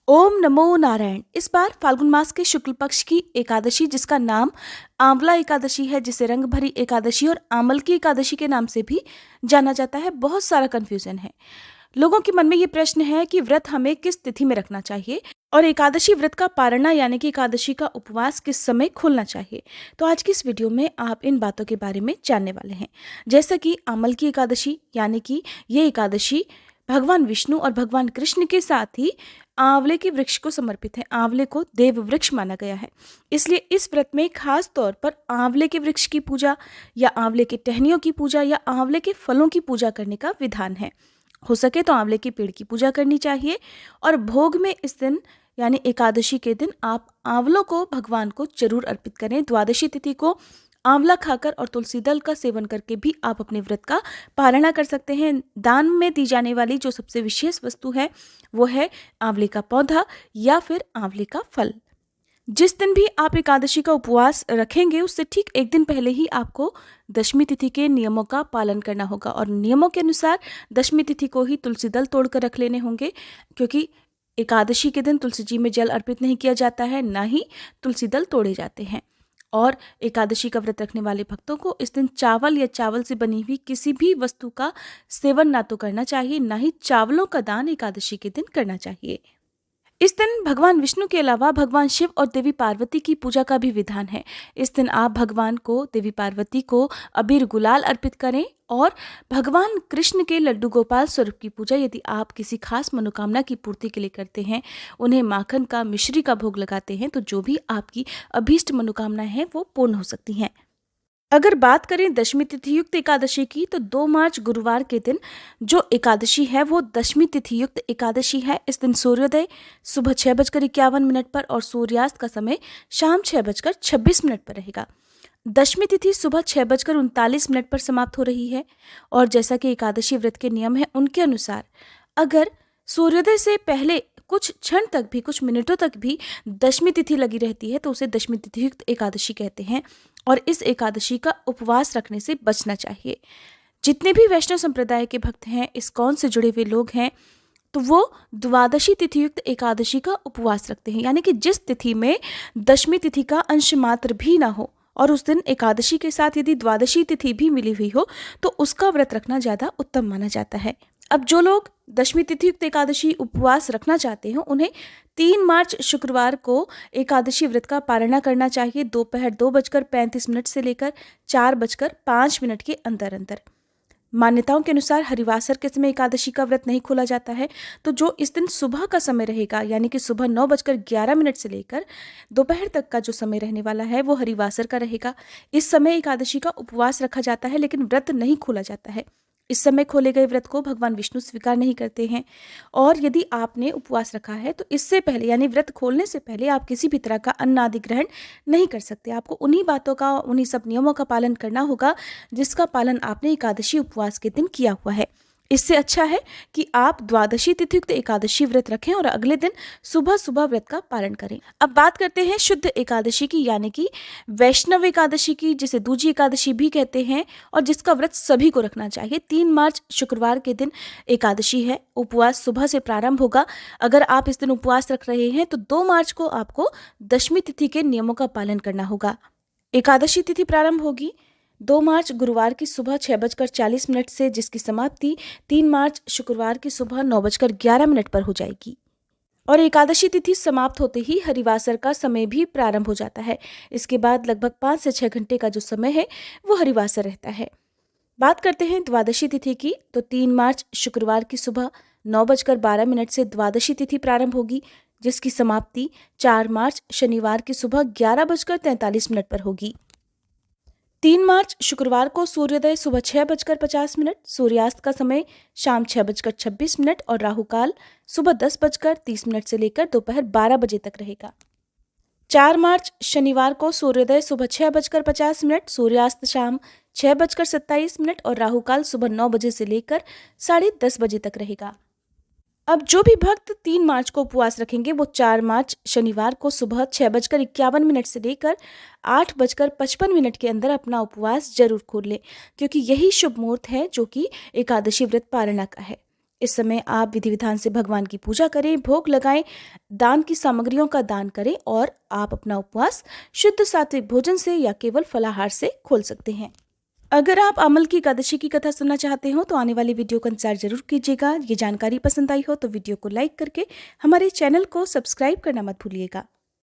ओम नमो नारायण। इस बार फाल्गुन मास के शुक्ल पक्ष की एकादशी, जिसका नाम आंवला एकादशी है, जिसे रंग भरी एकादशी और आमल की एकादशी के नाम से भी जाना जाता है, बहुत सारा कंफ्यूजन है। लोगों के मन में ये प्रश्न है कि व्रत हमें किस तिथि में रखना चाहिए और एकादशी व्रत का पारणा यानी कि एकादशी का उपवास किस समय खोलना चाहिए। तो आज की इस वीडियो में आप इन बातों के बारे में जानने वाले हैं। जैसा कि आमल की एकादशी यानी कि ये एकादशी भगवान विष्णु और भगवान कृष्ण के साथ ही आंवले के वृक्ष को समर्पित है। आंवले को देव वृक्ष माना गया है, इसलिए इस व्रत में खास तौर पर आंवले के वृक्ष की पूजा या आंवले के टहनियों की पूजा या आंवले के फलों की पूजा करने का विधान है। हो सके तो आंवले के पेड़ की पूजा करनी चाहिए और भोग में इस दिन यानी एकादशी के दिन आप आंवलों को भगवान को जरूर अर्पित करें। द्वादशी तिथि को आंवला खाकर और तुलसी दल का सेवन करके भी आप अपने व्रत का पालना कर सकते हैं। दान में दी जाने वाली जो सबसे विशेष वस्तु है वो है आंवले का पौधा या फिर आंवले का फल। जिस दिन भी आप एकादशी का उपवास रखेंगे उससे ठीक एक दिन पहले ही आपको दशमी तिथि के नियमों का पालन करना होगा और नियमों के अनुसार दशमी तिथि को ही तुलसी दल तोड़कर रख लेने होंगे, क्योंकि एकादशी के दिन तुलसी जी में जल अर्पित नहीं किया जाता है, ना ही तुलसी दल तोड़े जाते हैं। और एकादशी का व्रत रखने वाले भक्तों को इस दिन चावल या चावल से बनी हुई किसी भी वस्तु का सेवन ना तो करना चाहिए, ना ही चावलों का दान एकादशी के दिन करना चाहिए। इस दिन भगवान विष्णु के अलावा भगवान शिव और देवी पार्वती की पूजा का भी विधान है। इस दिन आप भगवान को, देवी पार्वती को अबीर गुलाल अर्पित करें और भगवान कृष्ण के लड्डू गोपाल स्वरूप की पूजा यदि आप किसी खास मनोकामना की पूर्ति के लिए करते हैं, उन्हें माखन का, मिश्री का भोग लगाते हैं, तो जो भी आपकी अभीष्ट मनोकामनाएं हैं वो पूर्ण हो सकती हैं। अगर बात करें दशमी तिथि युक्त एकादशी की, तो 2 मार्च गुरुवार के दिन जो एकादशी है वो दशमी तिथि युक्त एकादशी है। इस दिन सूर्योदय सुबह 6:51 पर और सूर्यास्त का समय शाम 6:26 पर रहेगा। दशमी तिथि सुबह 6:39 पर समाप्त हो रही है और जैसा कि एकादशी व्रत के नियम है उनके अनुसार अगर सूर्योदय से पहले कुछ क्षण तक भी, कुछ मिनटों तक भी दशमी तिथि लगी रहती है तो उसे दशमी तिथि युक्त एकादशी कहते हैं और इस एकादशी का उपवास रखने से बचना चाहिए। जितने भी वैष्णव संप्रदाय के भक्त हैं, इस्कॉन से जुड़े हुए लोग हैं, तो वो द्वादशी तिथि युक्त एकादशी का उपवास रखते हैं, यानी कि जिस तिथि में दशमी तिथि का अंश मात्र भी ना हो और उस दिन एकादशी के साथ यदि द्वादशी तिथि भी मिली हुई हो तो उसका व्रत रखना ज़्यादा उत्तम माना जाता है। अब जो लोग दशमी तिथि युक्त एकादशी उपवास रखना चाहते हैं उन्हें 3 मार्च शुक्रवार को एकादशी व्रत का पालना करना चाहिए, दोपहर 2:35 से लेकर 4:05 के अंदर अंदर। मान्यताओं के अनुसार हरिवासर के समय एकादशी का व्रत नहीं खोला जाता है, तो जो इस दिन सुबह का समय रहेगा यानी कि सुबह 9:11 से लेकर दोपहर तक का जो समय रहने वाला है वो हरिवासर का रहेगा। इस समय एकादशी का उपवास रखा जाता है लेकिन व्रत नहीं खोला जाता है। इस समय खोले गए व्रत को भगवान विष्णु स्वीकार नहीं करते हैं और यदि आपने उपवास रखा है तो इससे पहले यानी व्रत खोलने से पहले आप किसी भी तरह का अन्न आदि ग्रहण नहीं कर सकते। आपको उन्हीं बातों का, उन्हीं सब नियमों का पालन करना होगा जिसका पालन आपने एकादशी उपवास के दिन किया हुआ है। इससे अच्छा है कि आप द्वादशी तिथियुक्त एकादशी व्रत रखें और अगले दिन सुबह सुबह व्रत का पालन करें। अब बात करते हैं शुद्ध एकादशी की यानी कि वैष्णव एकादशी की, जिसे दूजी एकादशी भी कहते हैं और जिसका व्रत सभी को रखना चाहिए। 3 मार्च शुक्रवार के दिन एकादशी है। उपवास सुबह से प्रारंभ होगा। अगर आप इस दिन उपवास रख रहे हैं तो 2 मार्च को आपको दशमी तिथि के नियमों का पालन करना होगा। एकादशी तिथि प्रारंभ होगी 2 मार्च गुरुवार की सुबह 6:40 से, जिसकी समाप्ति 3 मार्च शुक्रवार की सुबह 9:11 पर हो जाएगी और एकादशी तिथि समाप्त होते ही हरिवासर का समय भी प्रारंभ हो जाता है। इसके बाद लगभग 5 से 6 घंटे का जो समय है वो हरिवासर रहता है। बात करते हैं द्वादशी तिथि की, तो 3 मार्च शुक्रवार की सुबह 9:12 से द्वादशी तिथि प्रारंभ होगी, जिसकी समाप्ति 4 मार्च शनिवार की सुबह 11:43 पर होगी। 3 मार्च शुक्रवार को सूर्योदय सुबह 6:50, सूर्यास्त का समय शाम 6:26 और राहु काल सुबह 10:30 से लेकर दोपहर 12 बजे तक रहेगा। 4 मार्च शनिवार को सूर्योदय सुबह 6:50, सूर्यास्त शाम 6:27 और राहु काल सुबह 9 बजे से लेकर 10:30 बजे तक रहेगा। अब जो भी भक्त 3 मार्च को उपवास रखेंगे वो 4 मार्च शनिवार को सुबह 6:51 से लेकर 8:55 के अंदर अपना उपवास जरूर खोल लें, क्योंकि यही शुभ मुहूर्त है जो कि एकादशी व्रत पालना का है। इस समय आप विधि विधान से भगवान की पूजा करें, भोग लगाएं, दान की सामग्रियों का दान करें और आप अपना उपवास शुद्ध सात्विक भोजन से या केवल फलाहार से खोल सकते हैं। अगर आप अमल की एकादशी की कथा सुनना चाहते हो तो आने वाली वीडियो का इंतजार जरूर कीजिएगा। ये जानकारी पसंद आई हो तो वीडियो को लाइक करके हमारे चैनल को सब्सक्राइब करना मत भूलिएगा।